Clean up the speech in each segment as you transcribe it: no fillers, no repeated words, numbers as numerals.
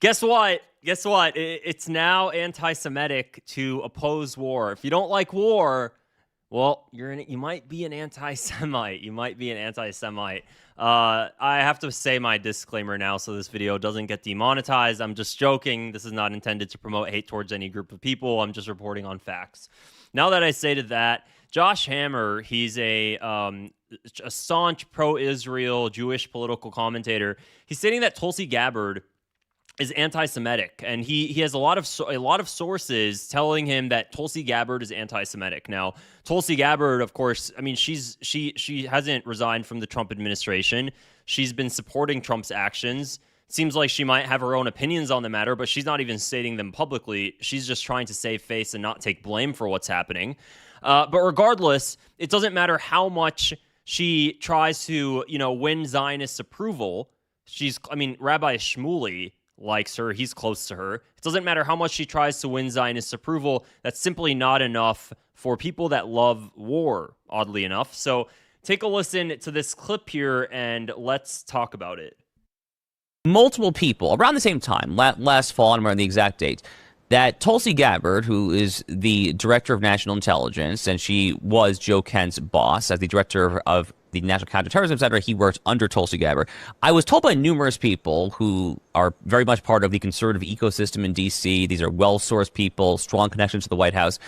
Guess what? Guess what? It's now anti-Semitic to oppose war. If you don't like war, well, you might be an anti-Semite. You might be an anti-Semite. I have to say my disclaimer now so this video doesn't get demonetized. I'm just joking. This is not intended to promote hate towards any group of people. I'm just reporting on facts. Now that I stated that, Josh Hammer, he's a staunch pro-Israel Jewish political commentator. He's stating that Tulsi Gabbard is anti-Semitic, and he has a lot of sources telling him that Tulsi Gabbard is anti-Semitic. Now, Tulsi Gabbard, of course, I mean, she hasn't resigned from the Trump administration. She's been supporting Trump's actions. Seems like she might have her own opinions on the matter, but she's not even stating them publicly. She's just trying to save face and not take blame for what's happening. But regardless, it doesn't matter how much she tries to, win Zionist approval. Rabbi Shmuley likes her. He's close to her. It doesn't matter how much she tries to win Zionist approval. That's simply not enough for people that love war, oddly enough. So take a listen to this clip here and let's talk about it. Multiple people around the same time, last fall, I don't remember the exact date, that Tulsi Gabbard, who is the director of national intelligence, and she was Joe Kent's boss as the director of the National Counterterrorism Center, he worked under Tulsi Gabbard. I was told by numerous people who are very much part of the conservative ecosystem in D.C., these are well-sourced people, strong connections to the White House,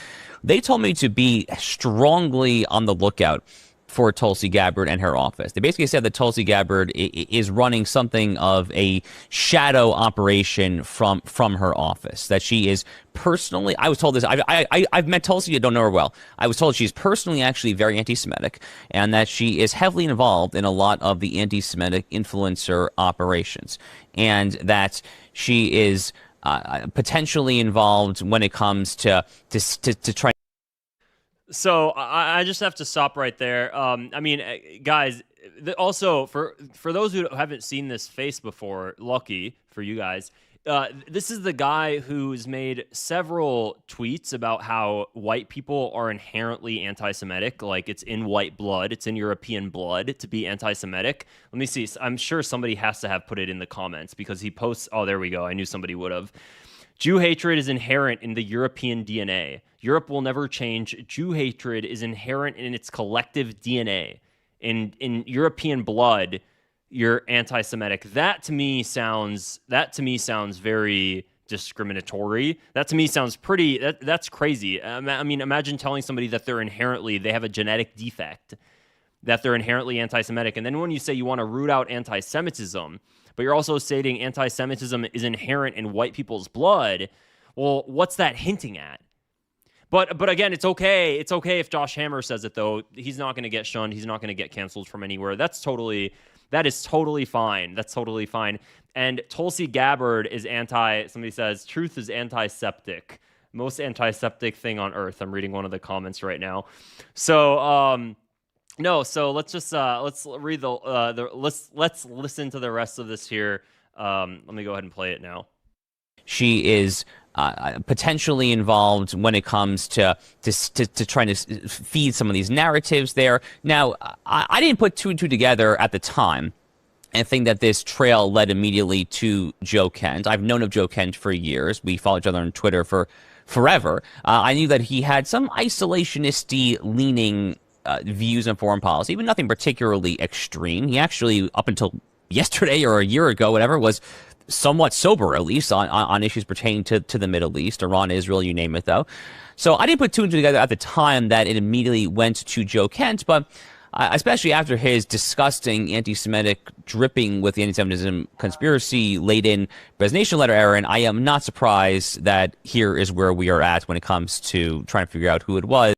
they told me to be strongly on the lookout for Tulsi Gabbard and her office. They basically said that Tulsi Gabbard is running something of a shadow operation from her office, that she is personally, I was told this, I've met Tulsi, I don't know her well. I was told she's personally actually very anti-Semitic and that she is heavily involved in a lot of the anti-Semitic influencer operations, and that she is potentially involved when it comes to trying. So I just have to stop right there. Guys, also for those who haven't seen this face before, lucky for you guys, this is the guy who's made several tweets about how white people are inherently anti-Semitic, like it's in white blood, it's in European blood to be anti-Semitic. Let me see. I'm sure somebody has to have put it in the comments because he posts. Oh, there we go. I knew somebody would have. Jew hatred is inherent in the European DNA. Europe will never change. Jew hatred is inherent in its collective DNA. In European blood, you're anti-Semitic. That to me sounds very discriminatory. That to me sounds pretty. That's crazy. Imagine telling somebody that they have a genetic defect, that they're inherently anti-Semitic, and then when you say you want to root out anti-Semitism, but you're also stating anti-Semitism is inherent in white people's blood, well, what's that hinting at? But again, it's okay. It's okay if Josh Hammer says it, though. He's not going to get shunned. He's not going to get canceled from anywhere. That is totally fine. That's totally fine. And Tulsi Gabbard is somebody says, truth is antiseptic. Most antiseptic thing on earth. I'm reading one of the comments right now. So, no, so let's just let's read let's listen to the rest of this here. Let me go ahead and play it now. She is potentially involved when it comes to trying to feed some of these narratives there. Now, I didn't put two and two together at the time and think that this trail led immediately to Joe Kent. I've known of Joe Kent for years. We follow each other on Twitter for forever. I knew that he had some isolationist-y leaning views on foreign policy, but nothing particularly extreme. He actually, up until yesterday or a year ago, whatever, was somewhat sober, at least, on issues pertaining to the Middle East, Iran, Israel, you name it, though. So I didn't put two and two together at the time that it immediately went to Joe Kent, but especially after his disgusting anti-Semitic dripping with the anti-Semitism conspiracy-laden resignation letter, Aaron, I am not surprised that here is where we are at when it comes to trying to figure out who it was.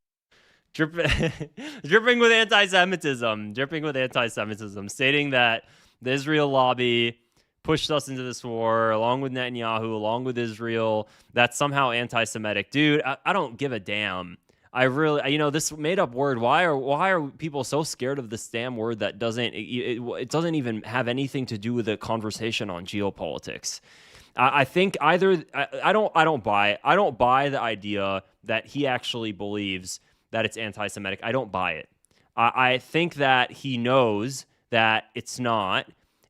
Dripping with anti-Semitism, stating that the Israel lobby pushed us into this war, along with Netanyahu, along with Israel, that's somehow anti-Semitic. Dude, I don't give a damn. I really, this made-up word, why are people so scared of this damn word that it doesn't even have anything to do with a conversation on geopolitics? I think I don't buy the idea that he actually believes that it's anti-Semitic. I don't buy it. I think that he knows that it's not,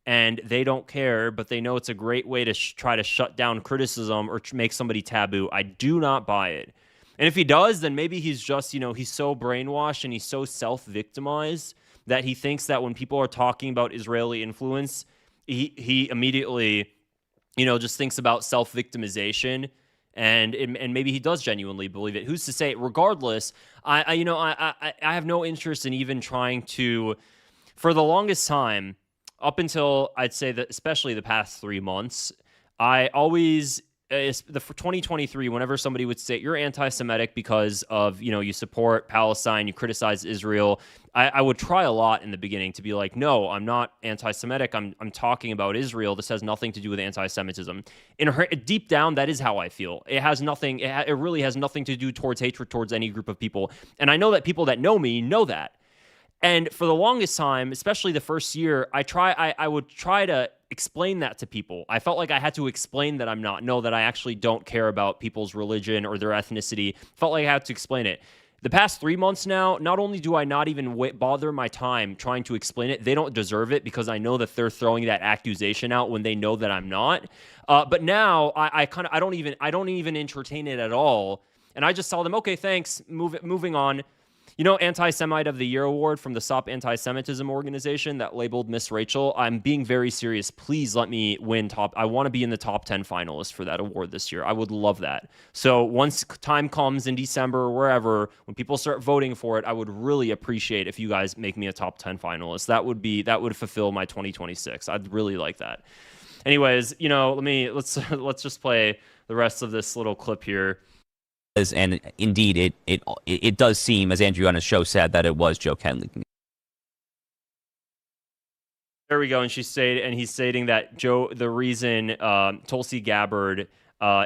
and they don't care, but they know it's a great way to try to shut down criticism or make somebody taboo. I do not buy it. And if he does, then maybe he's just, he's so brainwashed and he's so self-victimized that he thinks that when people are talking about Israeli influence, he immediately, just thinks about self-victimization. And maybe he does genuinely believe it. Who's to say? Regardless, I have no interest in even trying to, for the longest time, up until I'd say that, especially the past 3 months, I always, for 2023, whenever somebody would say you're anti-Semitic because of, you support Palestine, you criticize Israel, I would try a lot in the beginning to be like, no, I'm not anti-Semitic. I'm talking about Israel. This has nothing to do with anti-Semitism. Deep down, that is how I feel. It has nothing. It really has nothing to do towards hatred towards any group of people. And I know that people that know me know that. And for the longest time, especially the first year, I would try to explain that to people. I felt like I had to explain that I'm not. No, that I actually don't care about people's religion or their ethnicity. Felt like I had to explain it. The past 3 months now, not only do I not even bother my time trying to explain it, they don't deserve it because I know that they're throwing that accusation out when they know that I'm not. But now I don't even entertain it at all. And I just tell them, okay, thanks, moving on. Anti-Semite of the Year award from the Stop Anti-Semitism organization that labeled Miss Rachel. I'm being very serious. Please let me win I want to be in the top 10 finalists for that award this year. I would love that. So once time comes in December or wherever, when people start voting for it, I would really appreciate if you guys make me a top 10 finalist. That would fulfill my 2026. I'd really like that. Anyways, let's just play the rest of this little clip here. And indeed, it does seem, as Andrew on his show said, that it was Joe Ken leaking. There we go, and he's stating that the reason Tulsi Gabbard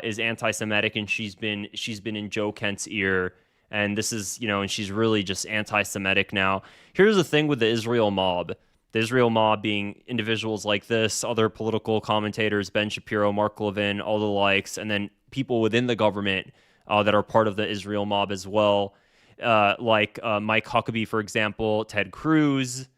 is anti-Semitic and she's been in Joe Kent's ear, and this is and she's really just anti-Semitic now. Here's the thing with the Israel mob. The Israel mob being individuals like this, other political commentators, Ben Shapiro, Mark Levin, all the likes, and then people within the government that are part of the Israel mob as well, like Mike Huckabee, for example, Ted Cruz.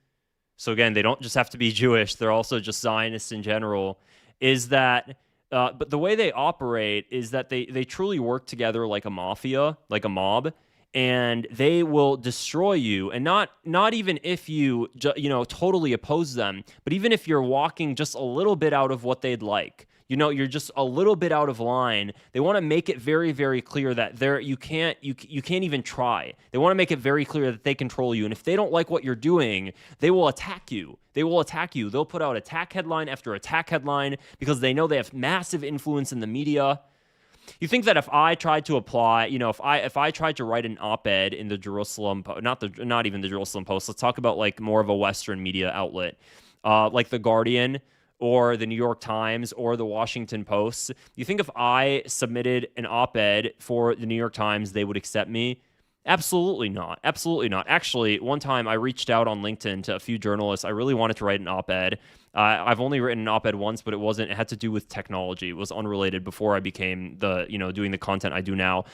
So again, they don't just have to be Jewish; they're also just Zionists in general. Is that? But the way they operate is that they truly work together like a mafia, like a mob, and they will destroy you. And not even if you totally oppose them, but even if you're walking just a little bit out of what they'd like. You're just a little bit out of line. They want to make it very, very clear that you can't even try. They want to make it very clear that they control you. And if they don't like what you're doing, they will attack you. They'll put out attack headline after attack headline because they know they have massive influence in the media. You think that if I tried to apply, if I tried to write an op-ed in the Jerusalem, not even the Jerusalem Post, let's talk about like more of a Western media outlet, like the Guardian, or the New York Times, or the Washington Post. You think if I submitted an op-ed for the New York Times, they would accept me? Absolutely not. Absolutely not. Actually, one time I reached out on LinkedIn to a few journalists. I really wanted to write an op-ed. I've only written an op-ed once, but it had to do with technology. It was unrelated before I became doing the content I do now.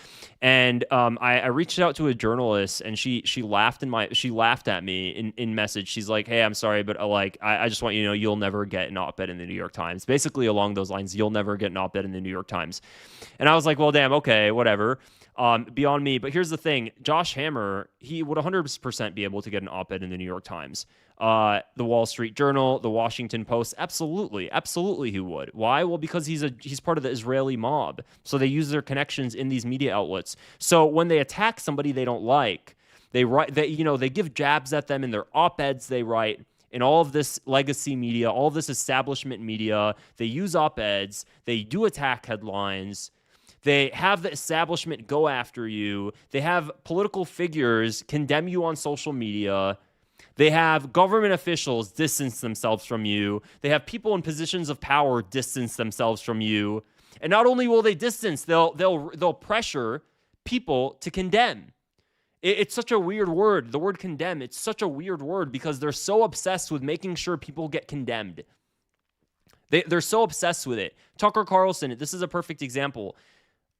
And I reached out to a journalist, and she laughed at me in message. She's like, "Hey, I'm sorry, but I just want you to know you'll never get an op-ed in the New York Times." Basically along those lines, you'll never get an op-ed in the New York Times. And I was like, well, damn, okay, whatever. Beyond me. But here's the thing. Josh Hammer, he would 100% be able to get an op-ed in the New York Times. The Wall Street Journal, the Washington Post, absolutely he would. Why? Well, because he's part of the Israeli mob. So they use their connections in these media outlets. So when they attack somebody they don't like, they give jabs at them in their op-eds they write. In all of this legacy media, all of this establishment media, they use op-eds, they do attack headlines. They have the establishment go after you. They have political figures condemn you on social media. They have government officials distance themselves from you. They have people in positions of power distance themselves from you. And not only will they distance, they'll pressure people to condemn. It's such a weird word. The word condemn, it's such a weird word because they're so obsessed with making sure people get condemned. They're so obsessed with it. Tucker Carlson, this is a perfect example.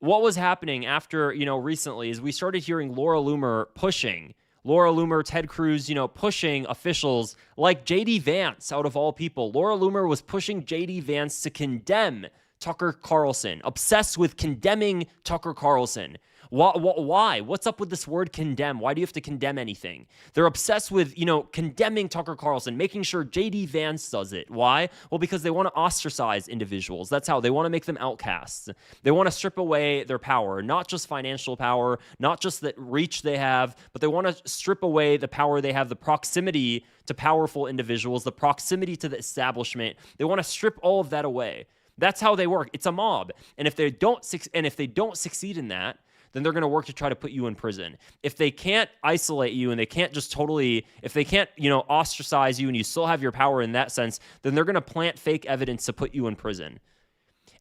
What was happening after, recently is we started hearing Laura Loomer pushing Laura Loomer, Ted Cruz, pushing officials like J.D. Vance, out of all people. Laura Loomer was pushing J.D. Vance to condemn Tucker Carlson, obsessed with condemning Tucker Carlson. Why? What's up with this word condemn? Why do you have to condemn anything? They're obsessed with, condemning Tucker Carlson, making sure J.D. Vance does it. Why? Well, because they want to ostracize individuals. That's how they want to make them outcasts. They want to strip away their power, not just financial power, not just the reach they have, but they want to strip away the power they have, the proximity to powerful individuals, the proximity to the establishment. They want to strip all of that away. That's how they work. It's a mob. And if they don't succeed in that, then they're going to work to try to put you in prison. If they can't isolate you and they can't if they can't, ostracize you and you still have your power in that sense, then they're going to plant fake evidence to put you in prison.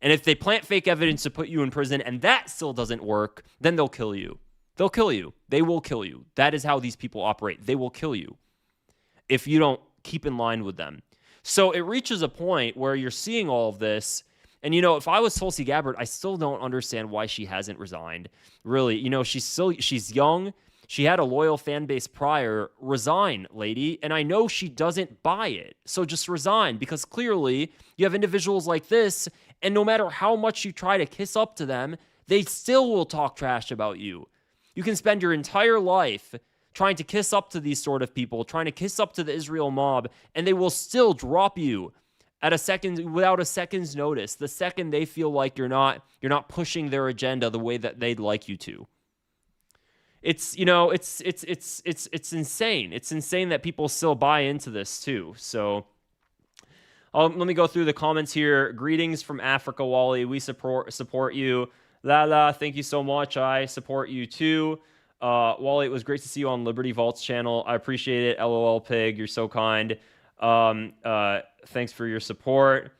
And if they plant fake evidence to put you in prison and that still doesn't work, then they'll kill you. They'll kill you. They will kill you. That is how these people operate. They will kill you if you don't keep in line with them. So it reaches a point where you're seeing all of this. And, if I was Tulsi Gabbard, I still don't understand why she hasn't resigned. Really, she's young. She had a loyal fan base prior. Resign, lady. And I know she doesn't buy it. So just resign, because clearly you have individuals like this, and no matter how much you try to kiss up to them, they still will talk trash about you. You can spend your entire life trying to kiss up to these sort of people, trying to kiss up to the Israel mob, and they will still drop you without a second's notice, the second they feel like you're not pushing their agenda the way that they'd like you to. It's insane. It's insane that people still buy into this too. So let me go through the comments here. Greetings from Africa, Wally. We support you. Lala, thank you so much. I support you too. Wally, it was great to see you on Liberty Vault's channel. I appreciate it. LOL Pig, you're so kind. Thanks for your support.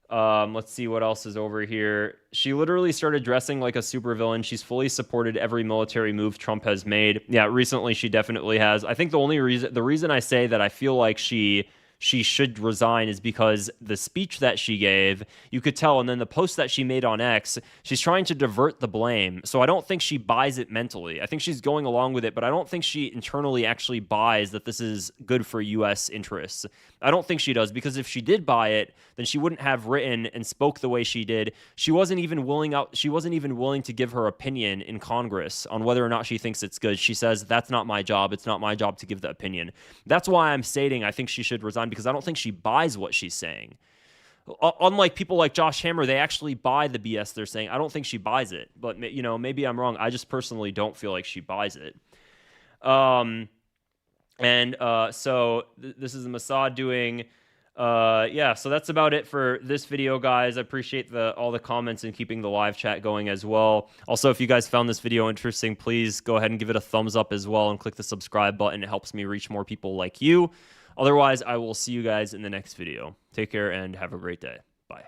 Let's see what else is over here. She literally started dressing like a supervillain. She's fully supported every military move Trump has made. Yeah, recently she definitely has. I think the reason I say that I feel like she should resign is because the speech that she gave, you could tell, and then the post that she made on X, she's trying to divert the blame. So I don't think she buys it mentally. I think she's going along with it, but I don't think she internally actually buys that this is good for U.S. interests. I don't think she does, because if she did buy it, then she wouldn't have written and spoke the way she did. She wasn't even willing to give her opinion in Congress on whether or not she thinks it's good. She says, that's not my job. It's not my job to give the opinion. That's why I'm stating I think she should resign, because I don't think she buys what she's saying. Unlike people like Josh Hammer, they actually buy the BS they're saying. I don't think she buys it, but maybe I'm wrong. I just personally don't feel like she buys it. So this is the Mossad doing. So that's about it for this video, guys. I appreciate all the comments and keeping the live chat going as well. Also, if you guys found this video interesting, please go ahead and give it a thumbs up as well and click the subscribe button. It helps me reach more people like you. Otherwise, I will see you guys in the next video. Take care and have a great day. Bye.